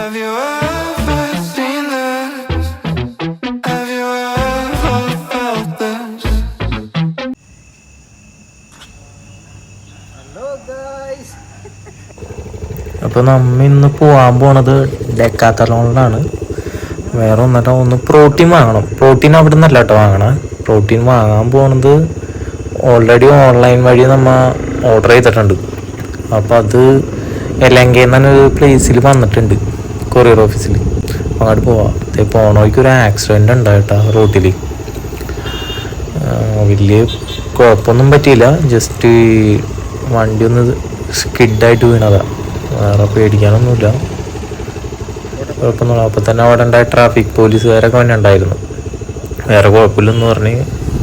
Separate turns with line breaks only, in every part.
Have you ever seen this? Have you ever felt this?
Hello guys.
അപ്പോൾ നമ്മ ഇന്ന് പോകാൻ പോണത് ഡെക്കാത്തലോണിലാണ്. വേറെ ഒന്നല്ല, ഒന്ന് പ്രോട്ടീൻ വാങ്ങണം. പ്രോട്ടീൻ അവിടെ നിന്നല്ല കേട്ടോ വാങ്ങണം. പ്രോട്ടീൻ വാങ്ങാൻ പോണത് ഓൾറെഡി ഓൺലൈൻ വഴി നമ്മൾ ഓർഡർ ചെയ്തിട്ടുണ്ട്. അപ്പോൾ അത് എലങ്കയിൽ നിന്ന് ഒരു പ്ലേസിൽ വന്നിട്ടുണ്ട്, കൊറിയർ ഓഫീസിൽ. അങ്ങോട്ട് പോവാം. പോണ വഴിക്ക് ഒരു ആക്സിഡൻറ്റ് ഉണ്ടായിട്ടാ റോട്ടിൽ. വലിയ കുഴപ്പമൊന്നും പറ്റിയില്ല, ജസ്റ്റ് വണ്ടി ഒന്ന് സ്കിഡായിട്ട് വീണതാണ്. വേറെ പേടിക്കാനൊന്നുമില്ല, കുഴപ്പമൊന്നുമില്ല. അപ്പോൾ തന്നെ അവിടെ ഉണ്ടായ ട്രാഫിക് പോലീസുകാരൊക്കെ തന്നെ ഉണ്ടായിരുന്നു. വേറെ കുഴപ്പമില്ലെന്ന് പറഞ്ഞ്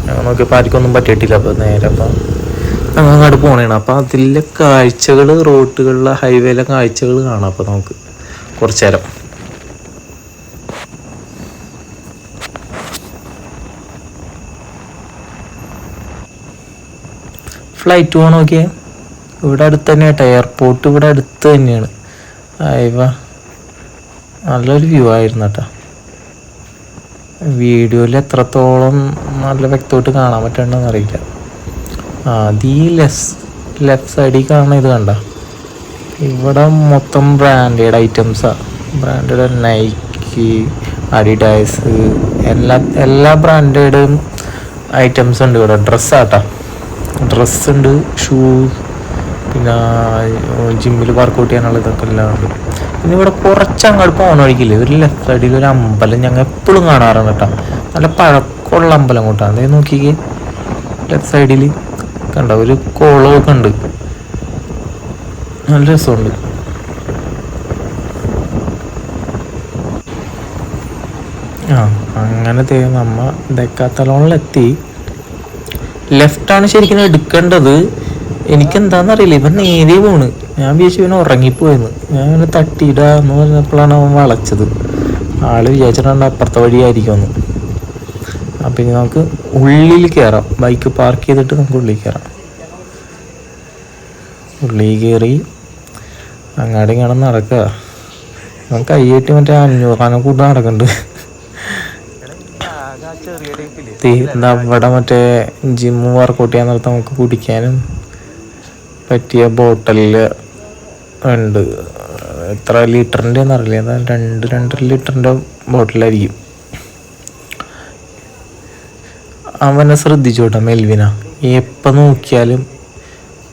ഞങ്ങൾ നോക്കിയപ്പോൾ ആർക്കൊന്നും പറ്റിയിട്ടില്ല. അപ്പോൾ നേരെ അപ്പോൾ ഞങ്ങൾ അങ്ങോട്ട് പോകണേണ്. അപ്പോൾ അതിലെ കാഴ്ചകൾ, റോഡുകളിലെ ഹൈവേയിലെ കാഴ്ചകൾ കാണാം. അപ്പോൾ നമുക്ക് കുറച്ച് നേരം ഫ്ലൈറ്റ് പോകാൻ നോക്കിയാൽ ഇവിടെ അടുത്ത് തന്നെ കേട്ടോ, എയർപോർട്ട് ഇവിടെ അടുത്ത് തന്നെയാണ്. അയവ നല്ലൊരു വ്യൂ ആയിരുന്നു കേട്ടോ. വീഡിയോയിൽ എത്രത്തോളം നല്ല വ്യക്തമായിട്ട് കാണാൻ പറ്റുന്നുണ്ടെന്ന് അറിയില്ല. അത് ഈ ലെഫ്റ്റ് സൈഡിൽ കാണുന്ന ഇത് കണ്ട, ഇവിടെ മൊത്തം ബ്രാൻഡഡ് ഐറ്റംസാണ്. ബ്രാൻഡഡ് നൈക്കി, അഡിഡാസ്, എല്ലാ ബ്രാൻഡഡും ഐറ്റംസ് ഉണ്ട് ഇവിടെ. ഡ്രസ്സാട്ടോ, ഡ്രസ്സ് ഉണ്ട്, ഷൂസ്, പിന്നെ ജിമ്മിൽ വർക്കൗട്ട് ചെയ്യാനുള്ള ഇതൊക്കെ എല്ലാം ഉണ്ട്. പിന്നെ ഇവിടെ കുറച്ച് അങ്ങോട്ട് പോകാൻ വഴിക്കില്ലേ, ഒരു ലെഫ്റ്റ് സൈഡിൽ ഒരു അമ്പലം ഞങ്ങൾ എപ്പോഴും കാണാറാണ് കേട്ടോ. നല്ല പഴക്കമുള്ള അമ്പലം കൂട്ടാണ്. അതേ നോക്കിക്കേ, ലെഫ്റ്റ് സൈഡിൽ കണ്ട ഒരു കുളമൊക്കെ ഉണ്ട്, നല്ല രസമുണ്ട്. അങ്ങനത്തെ നമ്മ ഡെക്കാത്തലോണിലെത്തി. ലെഫ്റ്റാണ് ശരിക്കും എടുക്കേണ്ടത്. എനിക്കെന്താണെന്നറിയില്ല, ഇവൻ നേരെ പോണ്. ഞാൻ വിചാരിച്ചു ഇവൻ ഉറങ്ങിപ്പോയെന്ന്. ഞാൻ ഇവനെ തട്ടിയിടാന്ന് പറഞ്ഞപ്പോഴാണ് അവൻ വളച്ചത്. ആള് വിചാരിച്ചിട്ടുണ്ട് അപ്പുറത്തെ വഴിയായിരിക്കുമെന്ന്. അപ്പം ഇനി നമുക്ക് ഉള്ളിൽ കയറാം. ബൈക്ക് പാർക്ക് ചെയ്തിട്ട് നമുക്ക് ഉള്ളിൽ കയറാം. ഉള്ളിൽ കയറി അങ്ങാടും ഇങ്ങോട്ടും നടക്കുക. അവൻ കൈയ്യേറ്റി മറ്റേ 500 കൂടെ നടക്കുന്നുണ്ട്. അവിടെ മറ്റേ ജിമ്മ് വർക്കൗട്ട് ചെയ്യാൻ നേരത്ത് നമുക്ക് കുടിക്കാനും പറ്റിയ ബോട്ടലിൽ ഉണ്ട്. എത്ര ലിറ്ററിൻ്റെ എന്നറിയില്ല, 2 ലിറ്ററിൻ്റെ ബോട്ടിലായിരിക്കും. അവനെ ശ്രദ്ധിച്ചു കേട്ടോ, മെൽവിന. എപ്പോൾ നോക്കിയാലും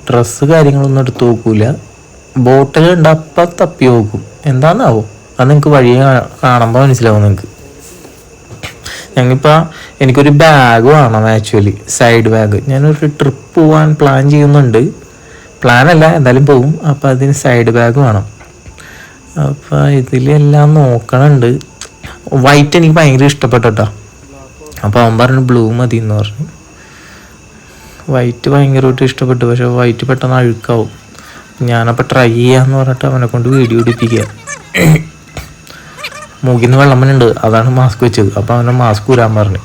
ഡ്രസ്സ് കാര്യങ്ങളൊന്നും എടുത്ത് നോക്കൂല, ബോട്ടിലുണ്ട് അപ്പം തപ്പി നോക്കും. എന്താണെന്നാവും അത് നിങ്ങൾക്ക് വഴി കാണുമ്പോൾ മനസ്സിലാവും നിങ്ങൾക്ക്. ഞങ്ങളിപ്പോൾ എനിക്കൊരു ബാഗ് വേണം ആക്ച്വലി, സൈഡ് ബാഗ്. ഞാനൊരു ട്രിപ്പ് പോകാൻ പ്ലാൻ ചെയ്യുന്നുണ്ട്. പ്ലാനല്ല, എന്തായാലും പോകും. അപ്പോൾ അതിന് സൈഡ് ബാഗ് വേണം. അപ്പോൾ ഇതിലെല്ലാം നോക്കണുണ്ട്. വൈറ്റ് എനിക്ക് ഭയങ്കര ഇഷ്ടപ്പെട്ടു കേട്ടോ. അപ്പോൾ അവൻ പറഞ്ഞു ബ്ലൂ മതി എന്ന് പറഞ്ഞു. വൈറ്റ് ഭയങ്കരമായിട്ട് ഇഷ്ടപ്പെട്ടു, പക്ഷെ വൈറ്റ് പെട്ടെന്ന് അഴുക്കാവും. ഞാനപ്പോൾ ട്രൈ ചെയ്യാമെന്ന് പറഞ്ഞിട്ട് അവനെ കൊണ്ട് വീഡിയോ എടുപ്പിക്കുക. മൂക്കിൽ നിന്ന് വെള്ളമ്മനുണ്ട്, അതാണ് മാസ്ക് വെച്ചത്. അപ്പോൾ അവനെ മാസ്ക് ഊരാൻ പറഞ്ഞു.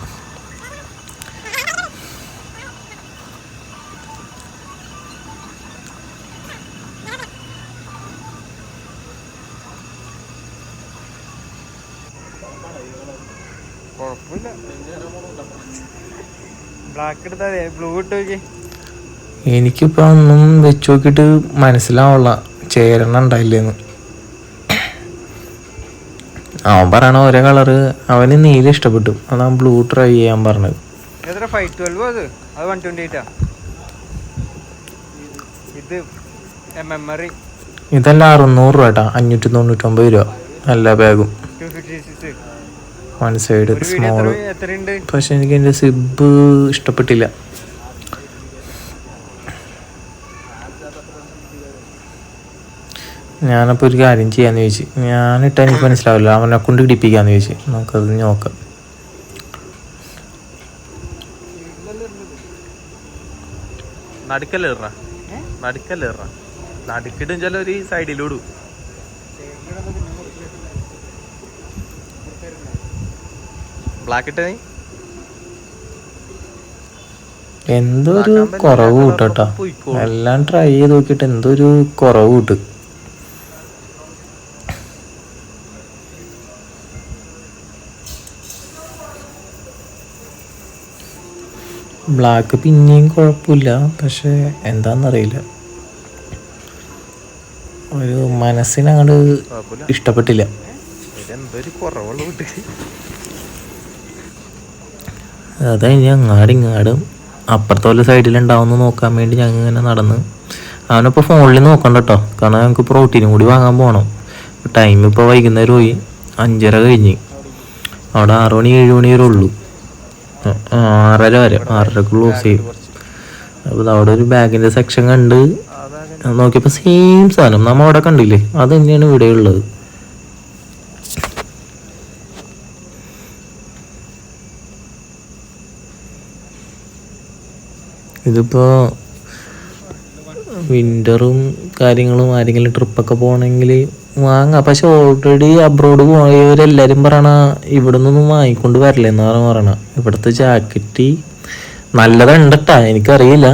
എനിക്കിപ്പോൾ ഒന്നും വെച്ച് നോക്കിയിട്ട് മനസ്സിലാവുള്ള ചേരണ ഉണ്ടായില്ലേന്ന്. അവൻ പറയണ ഒരേ കളറ്, അവന് നീല ഇഷ്ടപ്പെട്ടു, അതാണ് ബ്ലൂ ട്രൈ ചെയ്യാൻ പറഞ്ഞത്. ഇതല്ല 600 രൂപ കേട്ടാ, 599 രൂപ എല്ലാ ബാഗും. 1 സൈഡ് സ്മോള്. പക്ഷെ എനിക്ക് എൻ്റെ സിബ് ഇഷ്ടപ്പെട്ടില്ല. ഞാനപ്പോൾ ഒരു കാര്യം ചെയ്യാന്ന് ചോദിച്ചു. ഞാനിട്ട് എനിക്ക് മനസ്സിലാവില്ല, അവനെ കൊണ്ട് ഇടിപ്പിക്കാന്ന് ചോദിച്ചു. നമുക്കത് നോക്കാം. നടുക്കിടും ചില ഒരു സൈഡിലൂടും. എന്തോ ഒരു കുറവ് കിട്ടട്ടാ. എല്ലാം ട്രൈ ചെയ്ത് നോക്കിയിട്ട് എന്തോ ഒരു കുറവ് കിട്ടും. ബ്ലാക്ക് പിന്നെയും കുഴപ്പമില്ല, പക്ഷെ എന്താണെന്നറിയില്ല, ഒരു മനസ്സിനങ്ങോട്ട് ഇഷ്ടപ്പെട്ടില്ല. അത് കഴിഞ്ഞ് അങ്ങാടും അപ്പുറത്തെ സൈഡിലുണ്ടാവുമെന്ന് നോക്കാൻ വേണ്ടി ഞങ്ങൾ ഇങ്ങനെ നടന്ന്. അവനിപ്പോൾ ഫോണിൽ നോക്കണ്ട കേട്ടോ, കാരണം ഞങ്ങൾക്ക് പ്രോട്ടീനും കൂടി വാങ്ങാൻ പോകണം. ടൈം ഇപ്പോൾ വൈകുന്നേരം പോയി, 5:30 കഴിഞ്ഞ്. അവിടെ 6 മണി 7 മണി വരെ ഉള്ളൂ, 6:30 വരെ, 6:30 ക്ലോസ് ചെയ്യും. അപ്പോൾ അവിടെ ഒരു ബാഗിൻ്റെ സെക്ഷൻ കണ്ട് നോക്കിയപ്പോൾ സെയിം സാധനം നമ്മൾ അവിടെ കണ്ടില്ലേ, അത് തന്നെയാണ് ഇവിടെ ഉള്ളത്. ഇതിപ്പോൾ വിൻ്ററും കാര്യങ്ങളും ആരെങ്കിലും ട്രിപ്പൊക്കെ പോകണമെങ്കിൽ വാങ്ങാം. പക്ഷെ ഓൾറെഡി അബ്രോഡ് പോയവരെല്ലാവരും പറയണ ഇവിടെ നിന്നൊന്നും വാങ്ങിക്കൊണ്ട് വരില്ലെന്നാണ് പറയണ. ഇവിടുത്തെ ജാക്കറ്റ് നല്ലതുണ്ട് കേട്ടാ, എനിക്കറിയില്ല.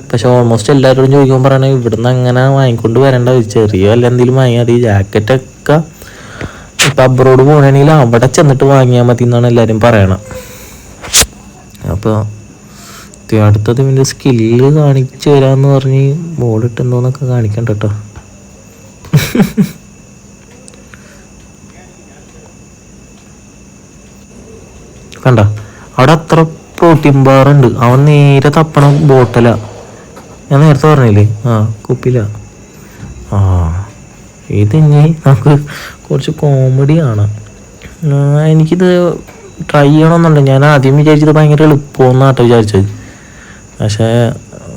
പക്ഷെ ഓൾമോസ്റ്റ് എല്ലാവരോടും ചോദിക്കുമ്പോൾ പറയണ ഇവിടുന്ന് അങ്ങനെ വാങ്ങിക്കൊണ്ട് വരേണ്ട, ചെറിയ വല്ല എന്തെങ്കിലും വാങ്ങിയാൽ മതി. ജാക്കറ്റൊക്കെ ഇപ്പം അബ്രോഡ് പോകണമെങ്കിൽ അവിടെ ചെന്നിട്ട് വാങ്ങിയാൽ മതി എന്നാണ് എല്ലാവരും പറയണത്. അപ്പോൾ അടുത്തത് ഇവൻ്റെ സ്കില്ല് കാണിച്ചു തരാമെന്ന് പറഞ്ഞ് ബോളിട്ടെന്തോന്നൊക്കെ കാണിക്കണ്ട കേട്ടോ. കണ്ട അവിടെ അത്ര പ്രോട്ടീൻ ബാറുണ്ട്. അവൻ നേരെ തപ്പണ ബോട്ടലാ, ഞാൻ നേരത്തെ പറഞ്ഞില്ലേ, കുപ്പില. ഇതിനി നമുക്ക് കുറച്ച് കോമഡി കാണാം. എനിക്കിത് ട്രൈ ചെയ്യണമെന്നുണ്ട്. ഞാൻ ആദ്യം വിചാരിച്ചത് ഭയങ്കര എളുപ്പമെന്നാട്ടോ വിചാരിച്ചത്. പക്ഷേ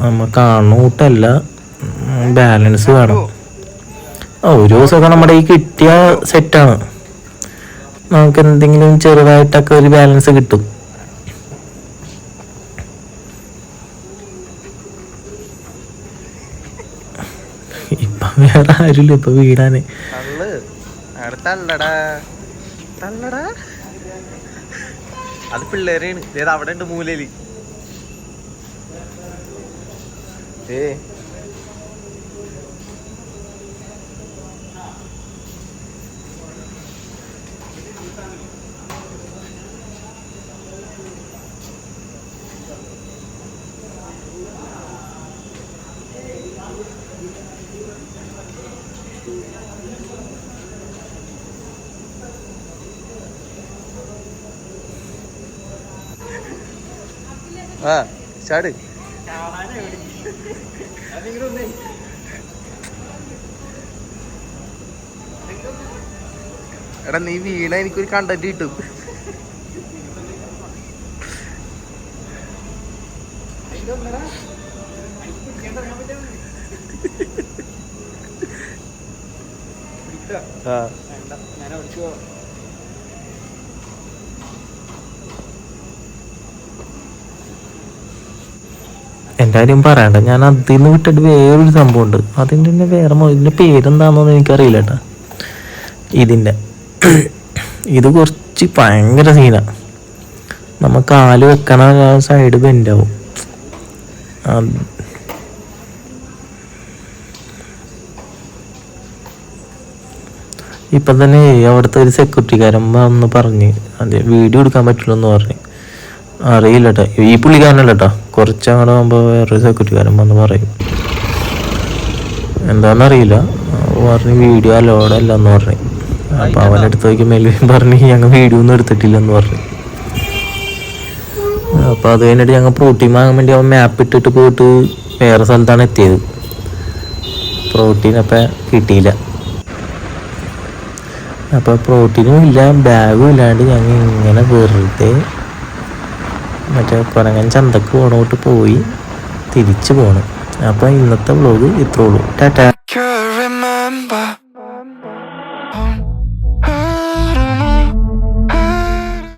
നമ്മൾ കാണുന്ന കൂട്ടല്ല, ബാലൻസ് വേണം. ഒരു ദിവസമൊക്കെ നമ്മുടെ ഈ കിട്ടിയ സെറ്റാണ്, നമുക്ക് എന്തെങ്കിലും ചെറുതായിട്ടൊക്കെ ഒരു ബാലൻസ് കിട്ടും. ഇപ്പം വേറെ ആരുമില്ല, ഇപ്പൊ വീടാണ്.
അത് പിള്ളേരാണ്, അവിടെ ഉണ്ട് മൂലയില്. ചാട് എടാ, നീ വീണ എനിക്കൊരു കണ്ടന്റ് കിട്ടും.
എൻ്റെ കാര്യം പറയണ്ട, ഞാൻ അതിൽ നിന്ന് വിട്ടിട്ട് വേറൊരു സംഭവമുണ്ട്. അതിൻ്റെ തന്നെ വേറെ ഇതിൻ്റെ പേരെന്താണെന്നൊന്നും എനിക്കറിയില്ല കേട്ടോ. ഇത് കുറച്ച് ഭയങ്കര സീനാണ്. നമ്മൾ കാല് വെക്കണ സൈഡ് ബെൻഡാവും. ഇപ്പം തന്നെ അവിടുത്തെ ഒരു സെക്യൂരിറ്റിക്കാരൻ വന്ന് പറഞ്ഞ് അതെ വീഡിയോ എടുക്കാൻ പറ്റില്ലെന്ന് പറഞ്ഞ്. അറിയില്ല കേട്ടോ, ഈ പുള്ളിക്കാരനല്ല കേട്ടോ, കുറച്ചങ്ങോട്ട് ആകുമ്പോൾ വേറൊരു സെക്യൂരിറ്റിക്കാരൻ വന്ന് പറയും. എന്താണെന്നറിയില്ല, പറഞ്ഞ് വീഡിയോ അലോഡല്ലെന്ന് പറഞ്ഞു. അപ്പോൾ അവൻ്റെ അടുത്ത് നോക്കി മെൽവിൻ പറഞ്ഞ് ഞങ്ങൾ വീഡിയോ ഒന്നും എടുത്തിട്ടില്ലെന്ന് പറഞ്ഞു. അപ്പോൾ അത് കഴിഞ്ഞിട്ട് ഞങ്ങൾ പ്രോട്ടീൻ വാങ്ങാൻ വേണ്ടി അവൻ മാപ്പ് ഇട്ടിട്ട് പോയിട്ട് വേറെ സ്ഥലത്താണ് എത്തിയത്. പ്രോട്ടീൻ അപ്പം കിട്ടിയില്ല. അപ്പോൾ പ്രോട്ടീനും ഇല്ല, ബാഗും ഇല്ലാണ്ട് ഞങ്ങൾ ഇങ്ങനെ വെറുതെ മറ്റേ കുരങ്ങൻ ചന്തക്ക് പോണോട്ട് പോയി തിരിച്ചു പോകണം. അപ്പോൾ ഇന്നത്തെ വ്ലോഗ് ഇത്രേ ഉള്ളൂ. ടാറ്റാ.
Can't remember